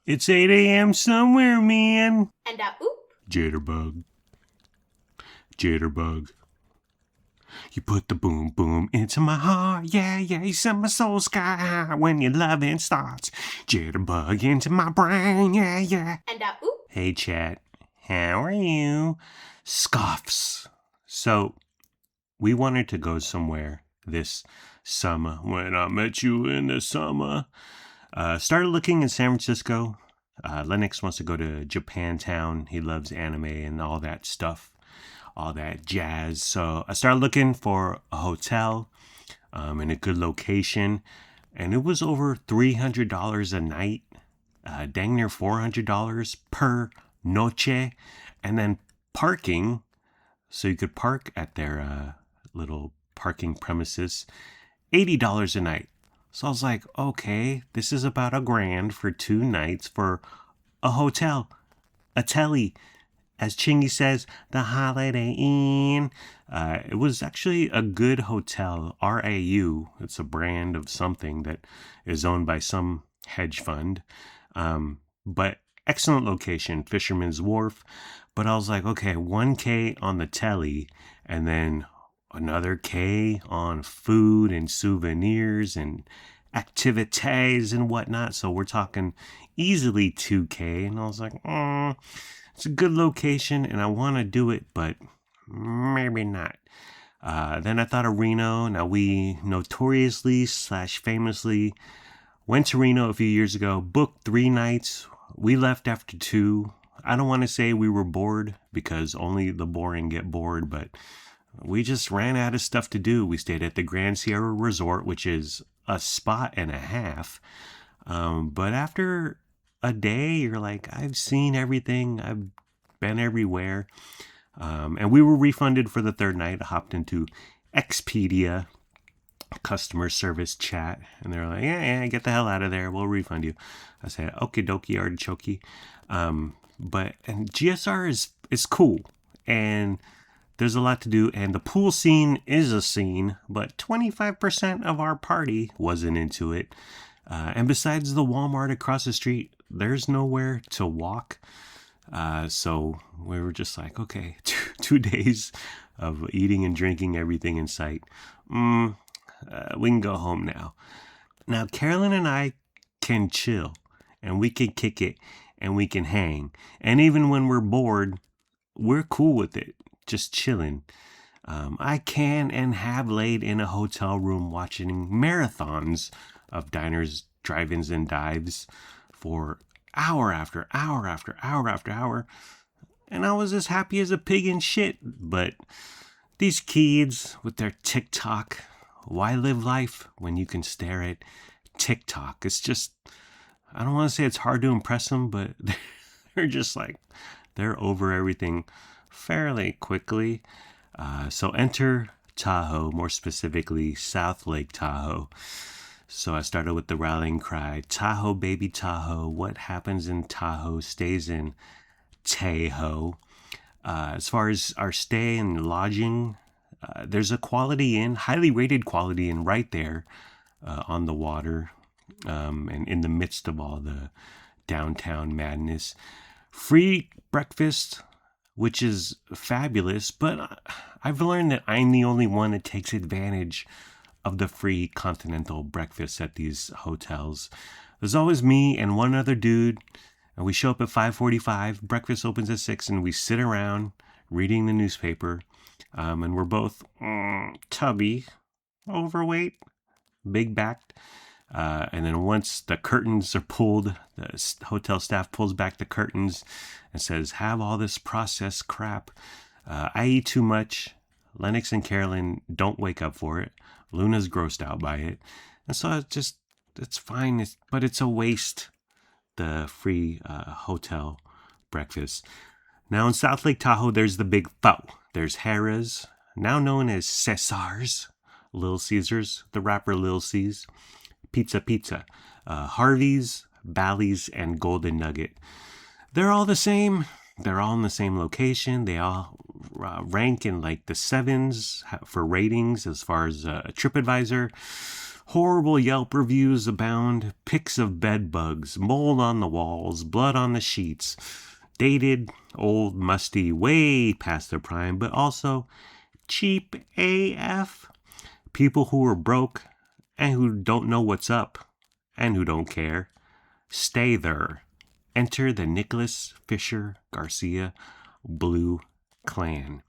It's 8 a.m. somewhere, man. And oop. Jitterbug. Jitterbug. You put the boom boom into my heart, yeah, yeah. You send my soul sky high when your loving starts. Jitterbug into my brain, yeah, yeah. And oop. Hey, chat. How are you? Scoffs. So, we wanted to go somewhere this summer. When I met you in the summer. Started looking in San Francisco. Lennox wants to go to Japantown. He loves anime and all that stuff, all that jazz. So I started looking for a hotel in a good location, and it was over $300 a night, dang near $400 per noche, and then parking. So you could park at their little parking premises, $80 a night. So I was like, okay, this is about $1,000 for 2 nights for a hotel, a telly. As Chingy says, the Holiday Inn. It was actually a good hotel, RAU. It's a brand of something that is owned by some hedge fund. But excellent location, Fisherman's Wharf. But I was like, okay, 1K on the telly, and then another K on food and souvenirs and activities and whatnot. So we're talking easily 2K. And I was like, it's a good location and I want to do it, but maybe not. Then I thought of Reno. Now we notoriously / famously went to Reno a few years ago, booked 3 nights. We left after 2. I don't want to say we were bored because only the boring get bored, but we just ran out of stuff to do. We stayed at the Grand Sierra Resort, which is a spot and a half. But after a day, you're like, I've seen everything. I've been everywhere. And we were refunded for the 3rd night. I hopped into Expedia customer service chat, and they're like, yeah, get the hell out of there. We'll refund you. I said, okie dokie, artichoke. And GSR is cool. And there's a lot to do, and the pool scene is a scene, but 25% of our party wasn't into it. And besides the Walmart across the street, there's nowhere to walk. So we were just like, okay, 2 days of eating and drinking everything in sight. We can go home now. Now, Carolyn and I can chill, and we can kick it, and we can hang. And even when we're bored, we're cool with it. Just chilling. I can and have laid in a hotel room watching marathons of diners, drive-ins, and dives for hour after hour after hour after hour. And I was as happy as a pig in shit. But these kids with their TikTok, why live life when you can stare at TikTok? It's just, I don't want to say it's hard to impress them, but they're just like, they're over everything fairly quickly. So enter Tahoe, more specifically South Lake Tahoe. So I started with the rallying cry, Tahoe, baby Tahoe. What happens in Tahoe stays in Tahoe. As far as our stay and lodging, there's a Quality Inn, highly rated Quality Inn right there on the water, and in the midst of all the downtown madness. Free breakfast, which is fabulous, but I've learned that I'm the only one that takes advantage of the free continental breakfast at these hotels. There's always me and one other dude, and we show up at 5:45, breakfast opens at 6, and we sit around reading the newspaper, and we're both tubby, overweight, big backed. And then once the curtains are pulled, the hotel staff pulls back the curtains and says, have all this processed crap. I eat too much. Lennox and Carolyn don't wake up for it. Luna's grossed out by it. And so it's fine, but it's a waste, the free hotel breakfast. Now in South Lake Tahoe, there's the big pho. There's Harrah's, now known as Cesar's, Little Caesars, the rapper Lil C's. Pizza, Harvey's, Bally's, and Golden Nugget. They're all the same. They're all in the same location. They all rank in like the 7s for ratings as far as TripAdvisor. Horrible Yelp reviews abound, pics of bed bugs, mold on the walls, blood on the sheets. Dated, old, musty, way past their prime, but also cheap AF. People who are broke and who don't know what's up and who don't care. Stay there. Enter the Nicholas Fisher Garcia Blue Clan.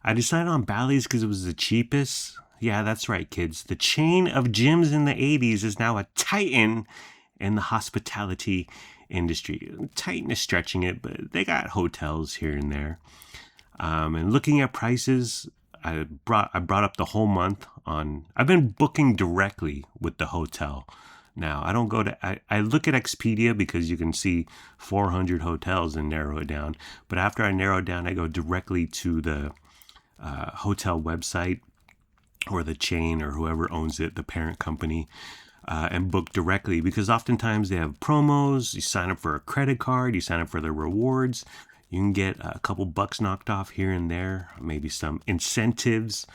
I decided on Bally's because it was the cheapest. Yeah, that's right, kids. The chain of gyms in the 80s is now a titan in the hospitality industry. Titan is stretching it, but they got hotels here and there. And looking at prices, I brought up the whole month on. I've been booking directly with the hotel. Now, I don't go to, I look at Expedia because you can see 400 hotels and narrow it down. But after I narrow it down, I go directly to the hotel website or the chain or whoever owns it, the parent company, and book directly because oftentimes they have promos. You sign up for a credit card, you sign up for their rewards. You can get a couple bucks knocked off here and there, maybe some incentives.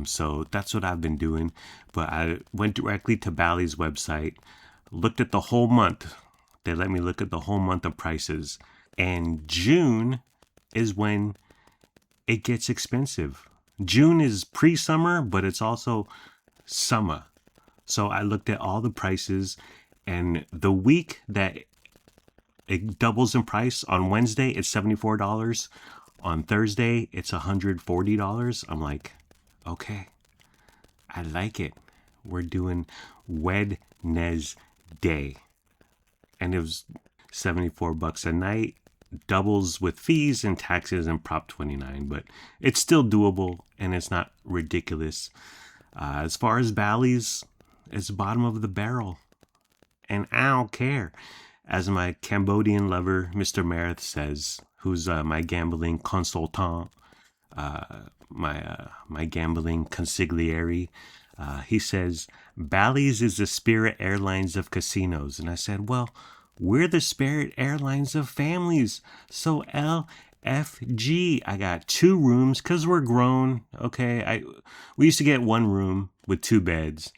So that's what I've been doing. But I went directly to Bally's website, looked at the whole month. They let me look at the whole month of prices. And June is when it gets expensive. June is pre-summer, but it's also summer. So I looked at all the prices, and the week that it doubles in price, on Wednesday it's $74. On Thursday it's $140. I'm like, okay, I like it. We're doing Wednesday, and it was $74 a night. Doubles with fees and taxes and Prop 29, but it's still doable and it's not ridiculous. As far as Bally's, it's bottom of the barrel, and I don't care. As my Cambodian lover, Mr. Marith, says, who's my gambling consultant, my gambling consigliere, he says, Bally's is the Spirit Airlines of casinos. And I said, well, we're the Spirit Airlines of families. So LFG, I got 2 rooms because we're grown. Okay, we used to get 1 room with 2 beds.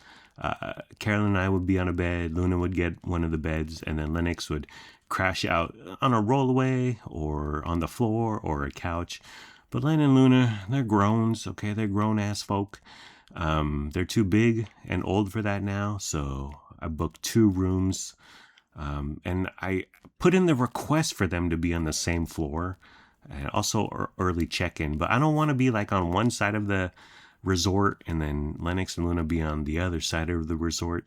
Carolyn and I would be on a bed. Luna would get one of the beds, and then Lennox would crash out on a rollaway or on the floor or a couch. But Len and Luna, they're growns. Okay, they're grown ass folk. They're too big and old for that now. So I booked 2 rooms. And I put in the request for them to be on the same floor and also early check-in. But I don't want to be like on one side of the resort and then Lennox and Luna be on the other side of the resort.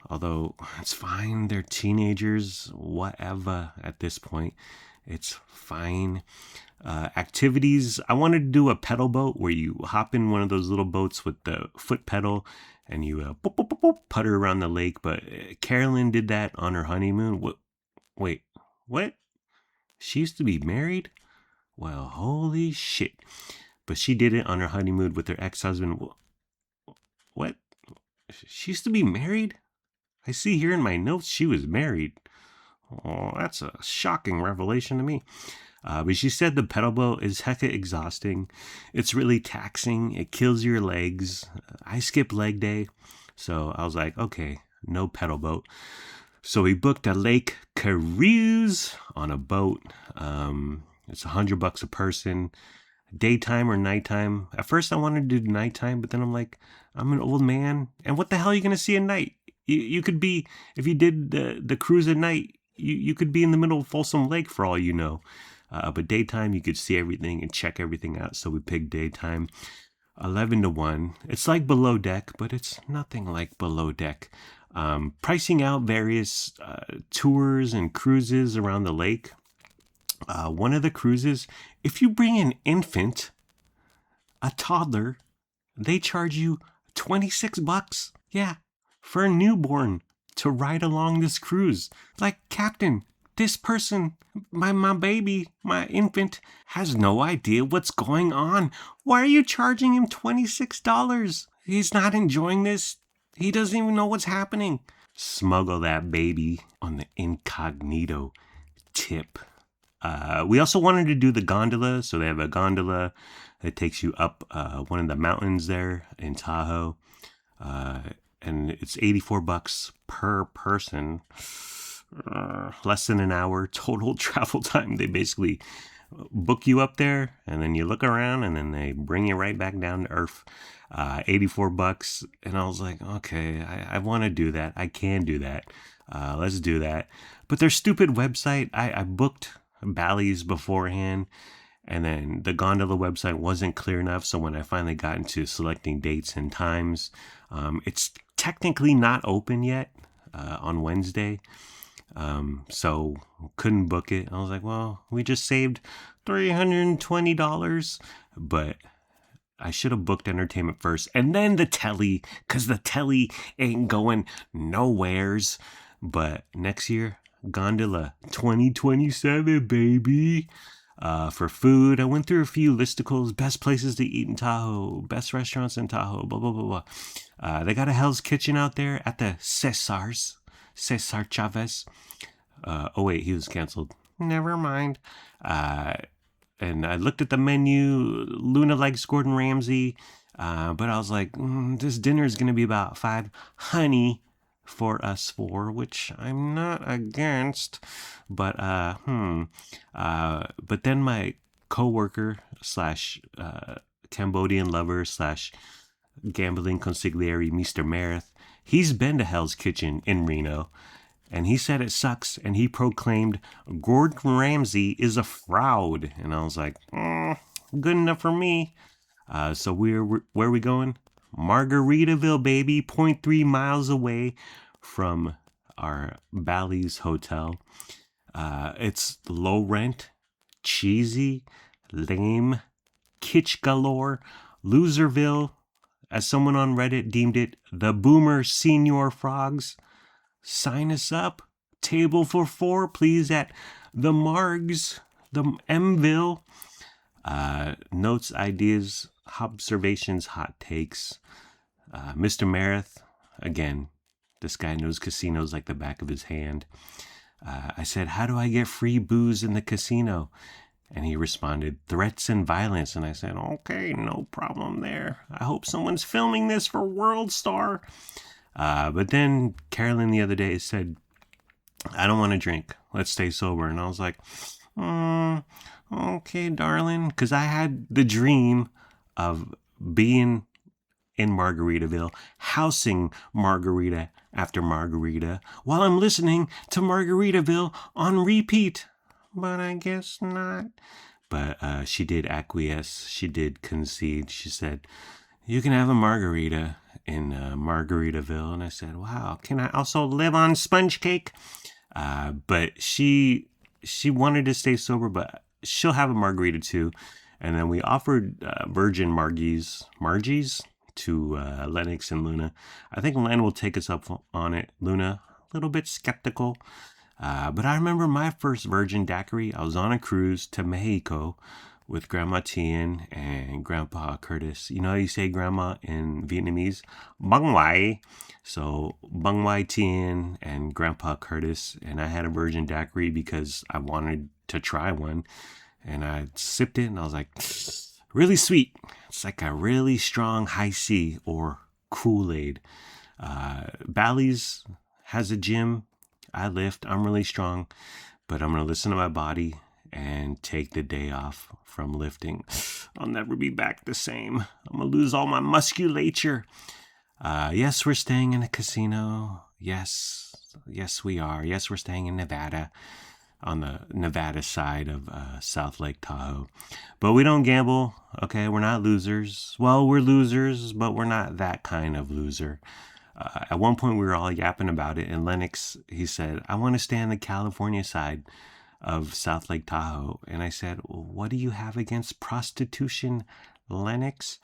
Although it's fine. They're teenagers, whatever at this point. It's fine. Activities. I wanted to do a pedal boat where you hop in one of those little boats with the foot pedal and you boop, boop, boop, boop, putter around the lake. But Carolyn did that on her honeymoon. Wait, what? She used to be married? Well, holy shit. But she did it on her honeymoon with her ex-husband. What? She used to be married? I see here in my notes she was married. Oh, that's a shocking revelation to me. But she said the pedal boat is hecka exhausting. It's really taxing. It kills your legs. I skip leg day. So I was like, okay, no pedal boat. So we booked a lake cruise on a boat. It's $100 a person. Daytime or nighttime. At first I wanted to do nighttime, but then I'm like, I'm an old man. And what the hell are you going to see at night? You could be, if you did the cruise at night, you could be in the middle of Folsom Lake for all you know. But daytime, you could see everything and check everything out. So we picked daytime, 11-1. It's like Below Deck, but it's nothing like Below Deck. Pricing out various tours and cruises around the lake. One of the cruises, if you bring an infant, a toddler, they charge you $26. Yeah, for a newborn to ride along this cruise. Like, Captain, this person, my baby, my infant, has no idea what's going on. Why are you charging him $26? He's not enjoying this. He doesn't even know what's happening. Smuggle that baby on the incognito tip. We also wanted to do the gondola. So they have a gondola that takes you up one of the mountains there in Tahoe. And it's $84 per person, less than an hour total travel time. They basically book you up there, and then you look around, and then they bring you right back down to earth. $84, and I was like, okay, I want to do that. I can do that. Let's do that. But their stupid website, I booked Bally's beforehand, and then the gondola website wasn't clear enough. So when I finally got into selecting dates and times, it's technically not open yet on Wednesday. So couldn't book it. I was like, well, we just saved $320, but I should have booked entertainment first and then the telly, because the telly ain't going nowheres. But next year, gondola 2027, baby. For food, I went through a few listicles, best places to eat in Tahoe, best restaurants in Tahoe, blah, blah, blah, blah. They got a Hell's Kitchen out there at the Cesar Chavez. Oh wait, he was canceled. Never mind. And I looked at the menu. Luna likes Gordon Ramsay, but I was like, this dinner is going to be about $5 for us four, which I'm not against. But but then my coworker slash Cambodian lover slash gambling consigliere, Mr. Meredith, he's been to Hell's Kitchen in Reno. And he said it sucks, and he proclaimed Gordon Ramsay is a fraud. And I was like, good enough for me. So where are we going? Margaritaville, baby, 0.3 miles away from our Bally's hotel. It's low rent, cheesy, lame, kitsch galore, Loserville, as someone on Reddit deemed it, the boomer senior frogs. Sign us up. Table for 4, please, at the Margs, the Mville. Notes, ideas, observations, hot takes. Mr. Meredith, again, this guy knows casinos like the back of his hand. I said, how do I get free booze in the casino? And he responded, threats and violence. And I said, okay, no problem there. I hope someone's filming this for World Star. But then Carolyn the other day said, I don't want to drink. Let's stay sober. And I was like, okay, darling. Because I had the dream of being in Margaritaville, housing margarita after margarita, while I'm listening to Margaritaville on repeat. But I guess not. But she did acquiesce. She did concede. She said, you can have a margarita in Margaritaville. And I said, wow, can I also live on sponge cake? But she wanted to stay sober, but she'll have a margarita too. And then we offered virgin Margies to Lennox and Luna. I think Len will take us up on it. Luna, a little bit skeptical. But I remember my first virgin daiquiri. I was on a cruise to Mexico with Grandma Tien and Grandpa Curtis. You know how you say grandma in Vietnamese? Bang Wai. So Bang Wai Tien and Grandpa Curtis. And I had a virgin daiquiri because I wanted to try one. And I sipped it and I was like, really sweet. It's like a really strong high C or Kool-Aid. Bally's has a gym. I lift. I'm really strong. But I'm going to listen to my body and take the day off from lifting. I'll never be back the same. I'm going to lose all my musculature. Yes, we're staying in a casino. Yes, we are. Yes, we're staying in Nevada, on the Nevada side of South Lake Tahoe. But we don't gamble, okay? We're not losers. Well, we're losers, but we're not that kind of loser. At one point, we were all yapping about it, and Lennox, he said, I want to stay on the California side of South Lake Tahoe. And I said, well, what do you have against prostitution, Lennox?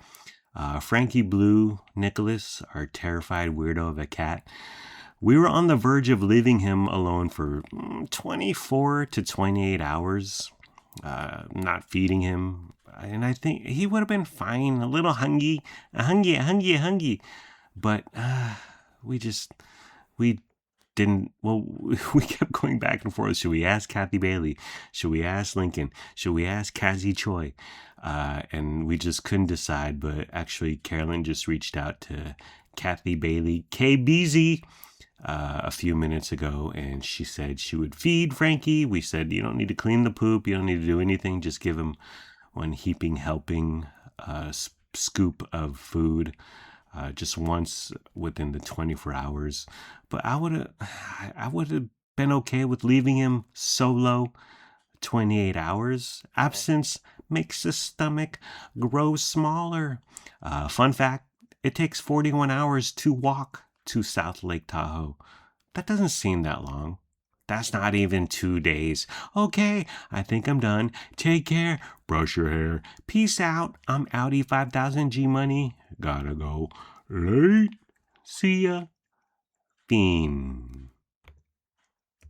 Frankie Blue, Nicholas, our terrified weirdo of a cat, we were on the verge of leaving him alone for 24 to 28 hours, not feeding him. And I think he would have been fine, a little hungry. But we we kept going back and forth. Should we ask Kathy Bailey? Should we ask Lincoln? Should we ask Cassie Choi? And we just couldn't decide. But actually, Carolyn just reached out to Kathy Bailey, KBZ, a few minutes ago, and she said she would feed Frankie. We said, you don't need to clean the poop. You don't need to do anything. Just give him one heaping helping scoop of food. Just once within the 24 hours. But I would have been okay with leaving him solo 28 hours. Absence makes the stomach grow smaller. Fun fact, it takes 41 hours to walk to South Lake Tahoe. That doesn't seem that long. That's not even 2 days. Okay, I think I'm done. Take care. Brush your hair. Peace out. I'm Audi 5000 G Money. Gotta go. Late. See ya. Fiend.